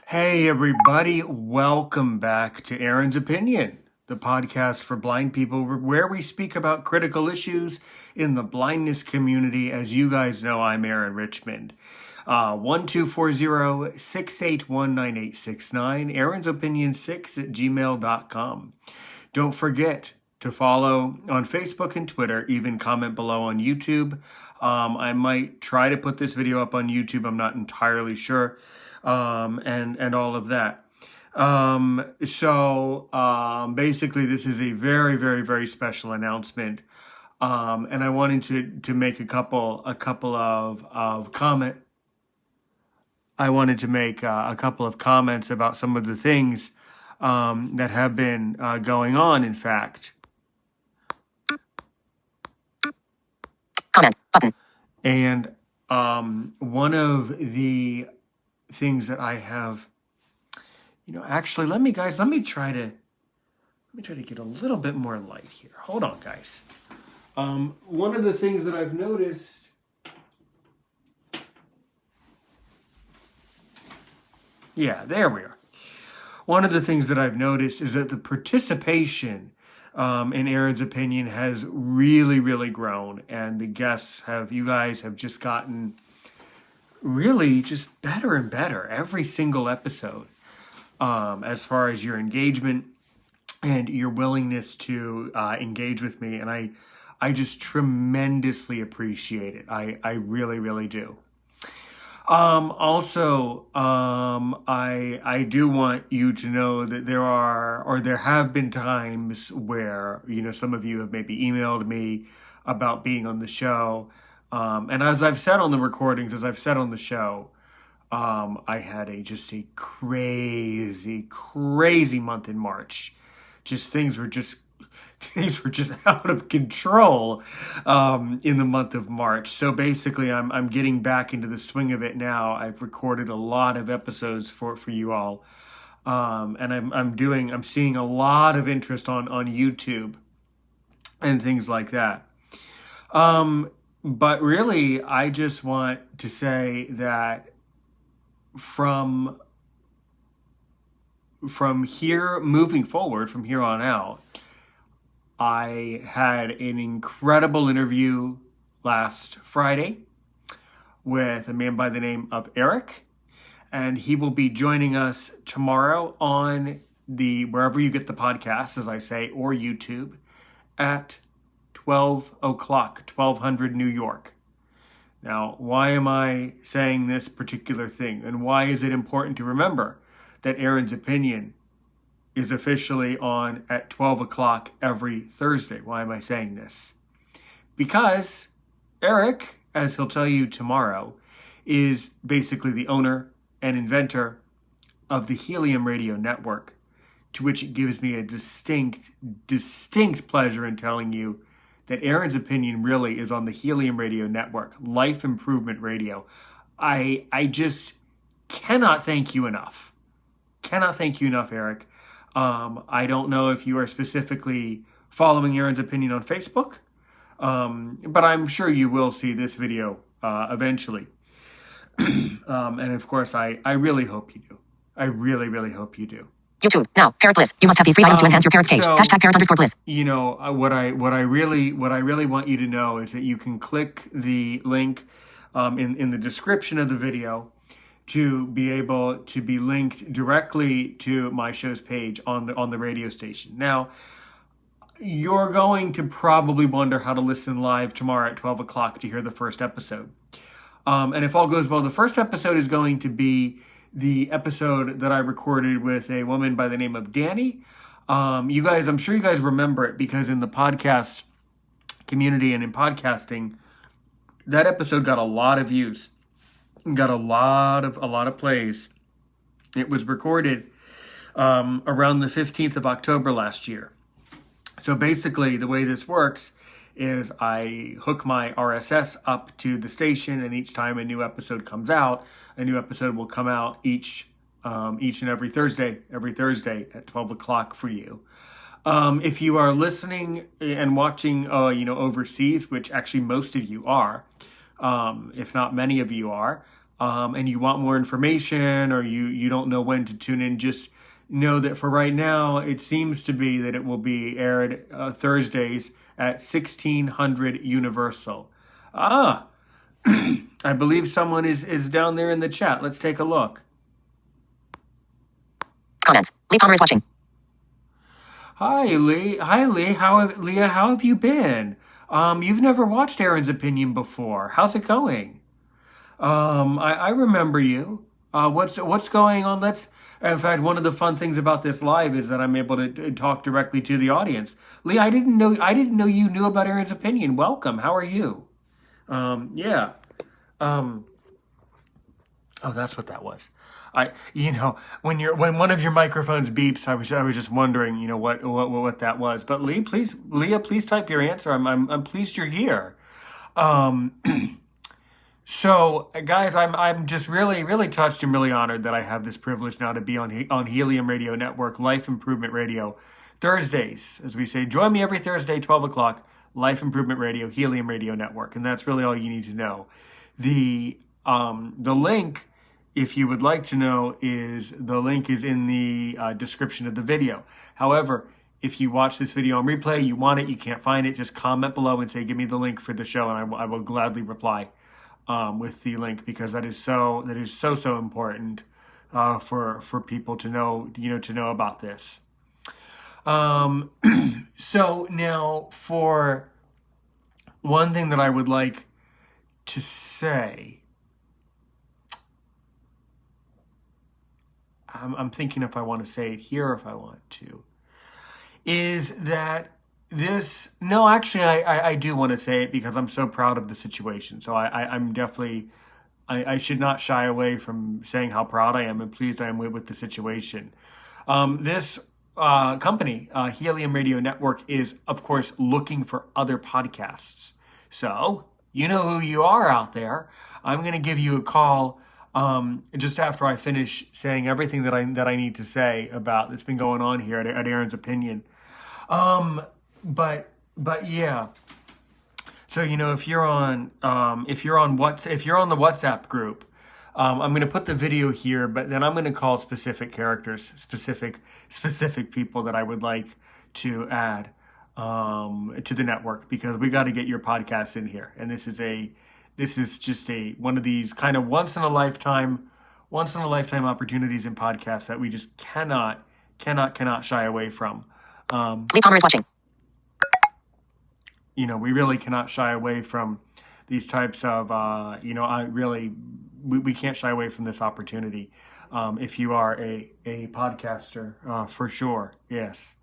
Hey everybody, welcome back to Aaron's Opinion, the podcast for blind people where we speak about critical issues in the blindness community. As you guys know, I'm Aaron Richmond. 1240-681-9869, aaronsopinion6@gmail.com. Don't forget to follow on Facebook and Twitter, even comment below on YouTube. I might try to put this video up on YouTube, I'm not entirely sure. And all of that. Basically this is a very, very, very special announcement. And I wanted to make a couple of comments about some of the things, that have been, going on, in fact. Comment button. And, one of the things that I have, actually, let me try to get a little bit more light here. Hold on, guys. One of the things that I've noticed, yeah, there we are. One of the things that I've noticed is that the participation in Aaron's Opinion has really, really grown, and the guests you guys have just gotten really just better and better every single episode, as far as your engagement and your willingness to engage with me. And I just tremendously appreciate it. I really, really do. I do want you to know that there have been times where, some of you have maybe emailed me about being on the show. And as I've said on the recordings, as I've said on the show, I had just a crazy, crazy month in March. Things were just out of control, in the month of March. So basically I'm getting back into the swing of it now. I've recorded a lot of episodes for you all. And I'm seeing a lot of interest on YouTube and things like that. But really, I just want to say that from here moving forward, from here on out, I had an incredible interview last Friday with a man by the name of Eric, and he will be joining us tomorrow on wherever you get the podcast, as I say, or YouTube, at 12 o'clock, 1200 New York. Now, why am I saying this particular thing? And why is it important to remember that Aaron's Opinion is officially on at 12 o'clock every Thursday? Why am I saying this? Because Eric, as he'll tell you tomorrow, is basically the owner and inventor of the Helium Radio Network, to which it gives me a distinct pleasure in telling you that Aaron's Opinion really is on the Helium Radio Network, Life Improvement Radio. I just cannot thank you enough. Cannot thank you enough, Eric. I don't know if you are specifically following Aaron's Opinion on Facebook, but I'm sure you will see this video eventually. And of course, I really hope you do. I really, really hope you do. YouTube now. Parrot Bliss. You must have these 3 items to enhance your parrot's cage. Hashtag parrot_bliss. What I really want you to know is that you can click the link in the description of the video to be able to be linked directly to my show's page on the radio station. Now, you're going to probably wonder how to listen live tomorrow at 12 o'clock to hear the first episode. And if all goes well, the first episode is going to be the episode that I recorded with a woman by the name of Danny. I'm sure you guys remember it, because in the podcast community and in podcasting, that episode got a lot of views, got a lot of plays. It was recorded around the 15th of October last year. So basically, the way this works is I hook my RSS up to the station, and each time a new episode comes out, a new episode will come out each and every Thursday at 12 o'clock for you. If you are listening and watching, overseas, which actually most of you are, if not many of you are, and you want more information, or you don't know when to tune in, just know that for right now, it seems to be that it will be aired Thursdays at 1600 Universal. I believe someone is down there in the chat. Let's take a look. Comments. Lee Palmer is watching. Hi, Lee. Hi, Lee. Leah, how have you been? You've never watched Aaron's Opinion before. How's it going? I remember you. What's going on? In fact, one of the fun things about this live is that I'm able to talk directly to the audience. Lee, I didn't know you knew about Aaron's Opinion. Welcome. How are you? Yeah. Oh, that's what that was. When one of your microphones beeps, I was just wondering, what that was. But Leah, please type your answer. I'm pleased you're here. So, guys, I'm just really, really touched and really honored that I have this privilege now to be on Helium Radio Network, Life Improvement Radio, Thursdays, as we say. Join me every Thursday, 12 o'clock, Life Improvement Radio, Helium Radio Network, and that's really all you need to know. The link, if you would like to know, is in the description of the video. However, if you watch this video on replay, you want it, you can't find it, just comment below and say, give me the link for the show, and I will gladly reply with the link, because that is so important for people to know, to know about this. So now, for one thing that I would like to say, I'm thinking if I want to say it here or if I want to, is that I do want to say it because I'm so proud of the situation. So I'm definitely, I should not shy away from saying how proud I am and pleased I am with the situation. This company, Helium Radio Network, is, of course, looking for other podcasts. So, you know who you are out there. I'm going to give you a call just after I finish saying everything that I need to say about that's been going on here at Aaron's Opinion. But yeah. So, if you're on the WhatsApp group, I'm going to put the video here, but then I'm going to call specific characters, specific people that I would like to add to the network, because we got to get your podcast in here. And this is just one of these kind of once in a lifetime opportunities in podcasts that we just cannot shy away from. Lee Palmer is watching. We really cannot shy away from these types of, we can't shy away from this opportunity. If you are a podcaster, for sure. Yes.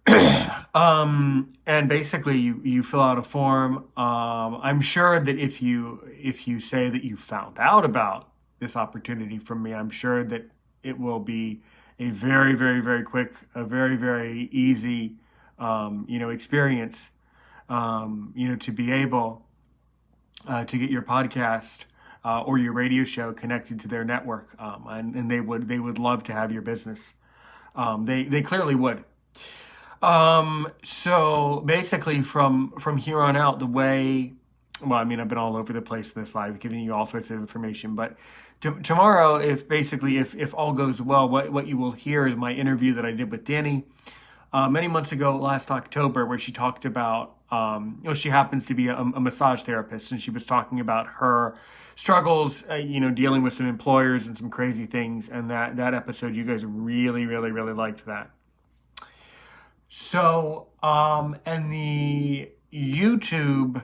And basically you fill out a form. I'm sure that if you say that you found out about this opportunity from me, I'm sure that it will be a very, very, very quick, a very, very easy, experience, to be able to get your podcast or your radio show connected to their network, and they would love to have your business. They clearly would. So basically, from here on out, the way. Well, I've been all over the place in this live, giving you all sorts of information. But tomorrow, if all goes well, what you will hear is my interview that I did with Danny many months ago, last October, where she talked about, she happens to be a massage therapist, and she was talking about her struggles, dealing with some employers and some crazy things. And that episode, you guys really, really, really liked that. So, and the YouTube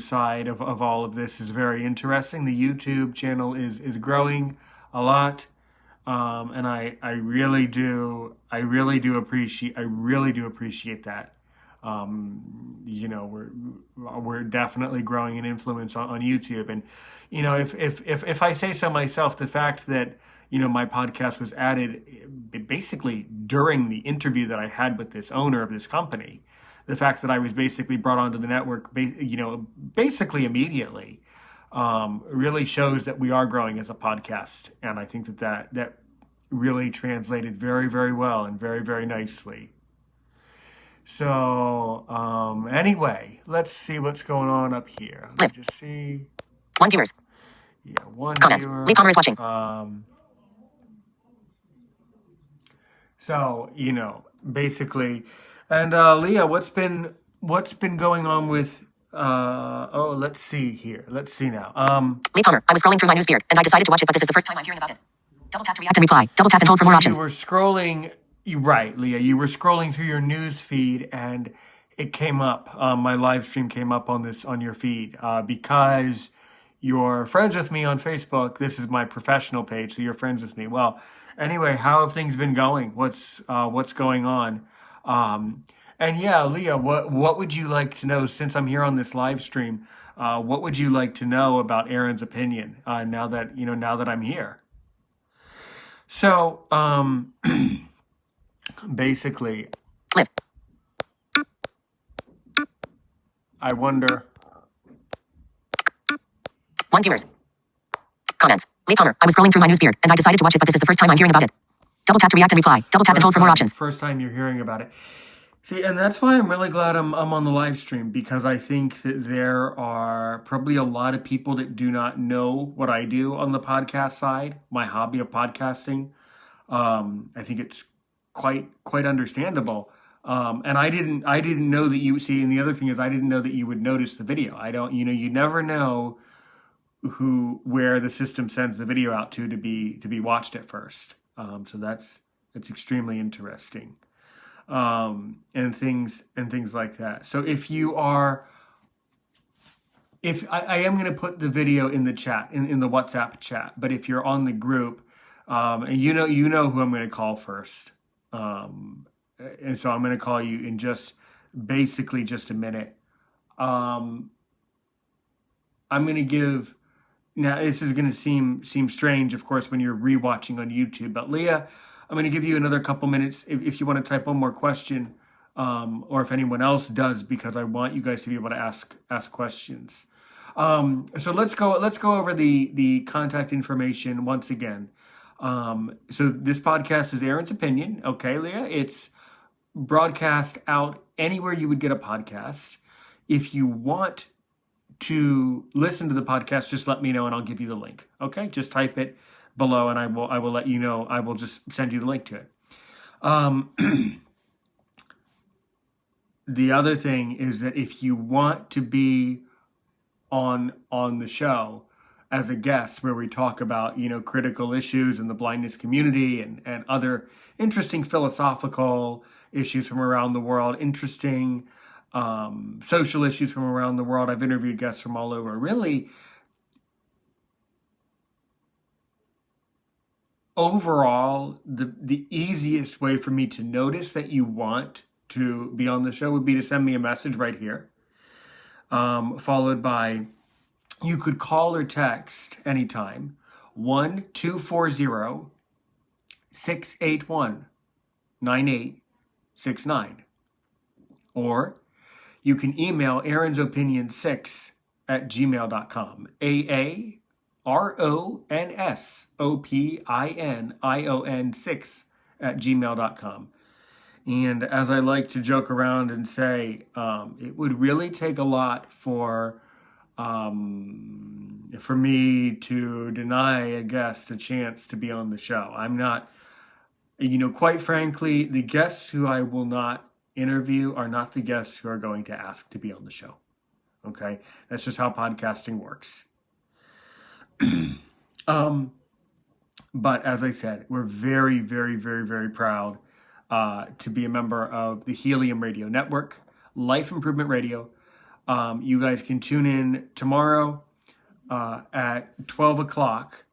side of all of this is very interesting. The YouTube channel is growing a lot, and I really do appreciate that. We're definitely growing in influence on YouTube, and if I say so myself, the fact that my podcast was added basically during the interview that I had with this owner of this company. The fact that I was basically brought onto the network, basically immediately, really shows that we are growing as a podcast. And I think that really translated very, very well and very, very nicely. So anyway, let's see what's going on up here. Let me just see. 1 viewers. Yeah, one Comments. viewer. Lee Palmer is watching. So, basically, and Leah, what's been going on with let's see here. Let's see now. Lee Palmer, I was scrolling through my newsfeed, and I decided to watch it, but this is the first time I'm hearing about it. Double tap to react and reply. Double tap and hold for more options. You were scrolling, right, Leah, you were scrolling through your news feed and it came up, my live stream came up on your feed, because you're friends with me on Facebook. This is my professional page, so you're friends with me. Well, anyway, how have things been going? What's going on? And yeah, Leah, what would you like to know, since I'm here on this live stream? What would you like to know about Aaron's opinion, now that I'm here? So, basically, Live. I wonder. 1 viewers. Comments. Lee Palmer, I was scrolling through my newsfeed, and I decided to watch it, but this is the first time I'm hearing about it. Double tap to react and reply. Double tap and hold for more options. First time you're hearing about it. See, and that's why I'm really glad I'm on the live stream, because I think that there are probably a lot of people that do not know what I do on the podcast side, my hobby of podcasting. I think it's quite understandable. And I didn't know that you see, and the other thing is I didn't know that you would notice the video. You never know where the system sends the video out to be watched at first. So that's extremely interesting. And things like that. So if I am going to put the video in the chat, in the WhatsApp chat, but if you're on the group, and you know who I'm going to call first. And so I'm going to call you in just a minute. I'm going to give, now this is going to seem strange, of course, when you're rewatching on YouTube, but Leah, I'm going to give you another couple minutes if you want to type one more question, or if anyone else does, because I want you guys to be able to ask questions. So let's go over the contact information once again. So this podcast is Aaron's opinion. Okay, Leah, it's broadcast out anywhere you would get a podcast. If you want to listen to the podcast, just let me know and I'll give you the link. Okay, just type it below and I will let you know. I will just send you the link to it. The other thing is that if you want to be on the show as a guest, where we talk about critical issues in the blindness community and other interesting philosophical issues from around the world, interesting social issues from around the world. I've interviewed guests from all over. Really, overall, the easiest way for me to notice that you want to be on the show would be to send me a message right here, followed by, you could call or text anytime, 1-240-681-9869. Or you can email aaronsopinion6@gmail.com. AARONSOPINION6@gmail.com. And as I like to joke around and say, it would really take a lot for me to deny a guest a chance to be on the show. I'm not, quite frankly, the guests who I will not interview are not the guests who are going to ask to be on the show. Okay? That's just how podcasting works. But as I said, we're very, very, very, very proud to be a member of the Helium Radio Network, Life Improvement Radio. You guys can tune in tomorrow at 12 o'clock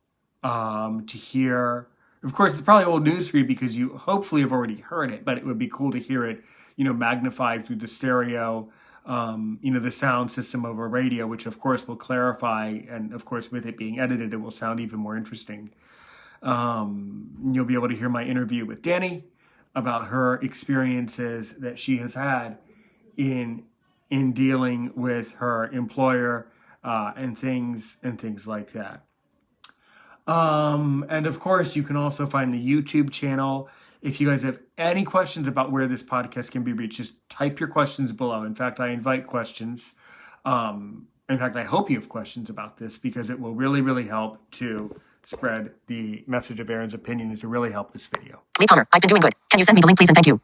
to hear. Of course, it's probably old news for you because you hopefully have already heard it, but it would be cool to hear it, magnified through the stereo, the sound system of a radio, which of course will clarify. And of course, with it being edited, it will sound even more interesting. You'll be able to hear my interview with Danny about her experiences that she has had in dealing with her employer, and things like that. And of course, you can also find the YouTube channel. If you guys have any questions about where this podcast can be reached, just type your questions below. In fact, I invite questions. And In fact, I hope you have questions about this because it will really, really help to spread the message of Aaron's opinion and to really help this video. Lee Palmer, I've been doing good. Can you send me the link, please, and thank you.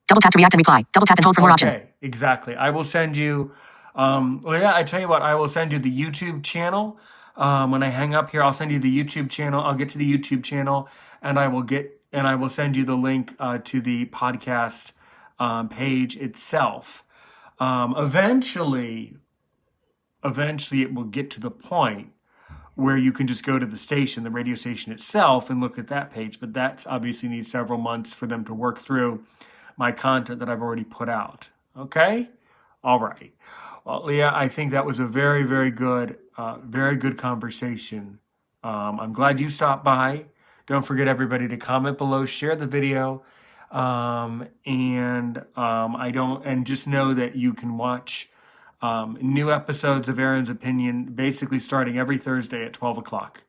Double tap to react and reply. Double tap and hold for more options. Okay, exactly. I will send you, I tell you what, I will send you the YouTube channel. When I hang up here, I'll send you the YouTube channel. I'll get to the YouTube channel and I will send you the link to the podcast page itself. Eventually it will get to the point where you can just go to the station, the radio station itself, and look at that page. But that obviously needs several months for them to work through my content that I've already put out. Okay? All right. Well, Leah, I think that was a very, very good conversation. I'm glad you stopped by. Don't forget, everybody, to comment below, share the video, and just know that you can watch new episodes of Aaron's Opinion basically starting every Thursday at 12 o'clock.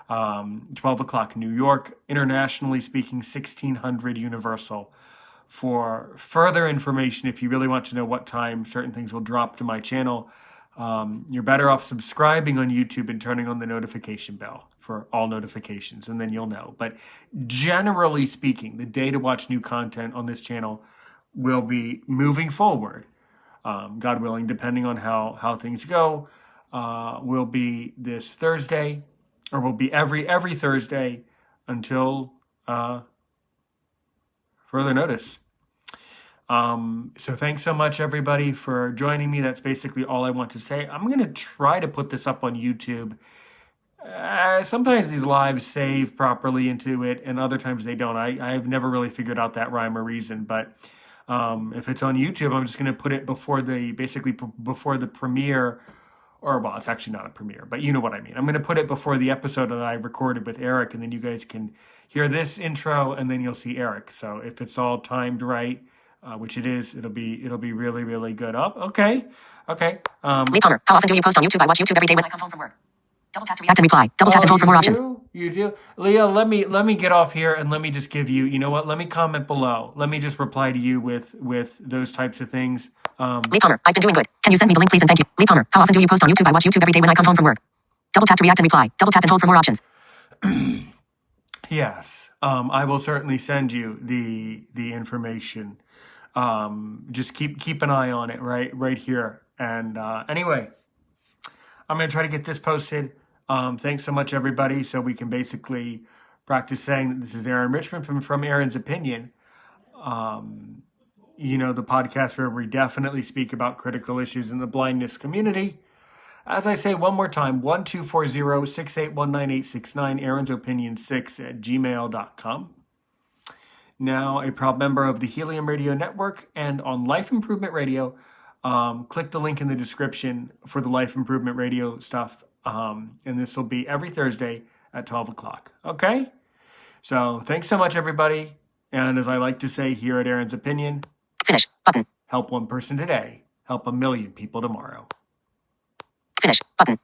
12 o'clock New York, internationally speaking, 1600 Universal. For further information, if you really want to know what time certain things will drop to my channel, you're better off subscribing on YouTube and turning on the notification bell for all notifications, and then you'll know. But generally speaking, the day to watch new content on this channel will be moving forward, God willing, depending on how things go, will be this Thursday, or will be every Thursday until further notice. So thanks so much, everybody, for joining me. That's basically all I want to say. I'm going to try to put this up on YouTube. Sometimes these lives save properly into it, and other times they don't. I've never really figured out that rhyme or reason, but if it's on YouTube, I'm just going to put it before the premiere, or, well, it's actually not a premiere, but you know what I mean. I'm going to put it before the episode that I recorded with Eric, and then you guys can hear this intro, and then you'll see Eric. So if it's all timed right, which it is, it'll be really, really good. Okay. Lee Palmer, how often do you post on YouTube? I watch YouTube every day when I come home from work. Double tap to react and reply. Double tap and hold for more options. You do? Leah, let me get off here and let me just give you, you know what? Let me comment below. Let me just reply to you with those types of things. Lee Palmer, I've been doing good. Can you send me the link, please, and thank you. Lee Palmer, how often do you post on YouTube? I watch YouTube every day when I come home from work. Double tap to react and reply. Double tap and hold for more options. Yes, I will certainly send you the information. Just keep an eye on it right here. And anyway, I'm going to try to get this posted. Thanks so much, everybody. So we can basically practice saying that this is Aaron Richmond from Aaron's Opinion. The podcast where we definitely speak about critical issues in the blindness community. As I say one more time, 1240-6819869, Aaron's Opinion 6@gmail.com. Now a proud member of the Helium Radio Network and on Life Improvement Radio. Click the link in the description for the Life Improvement Radio stuff. And this will be every Thursday at 12 o'clock. Okay? So thanks so much, everybody. And as I like to say here at Aaron's Opinion, finish button. Help one person today. Help a million people tomorrow. Finish button.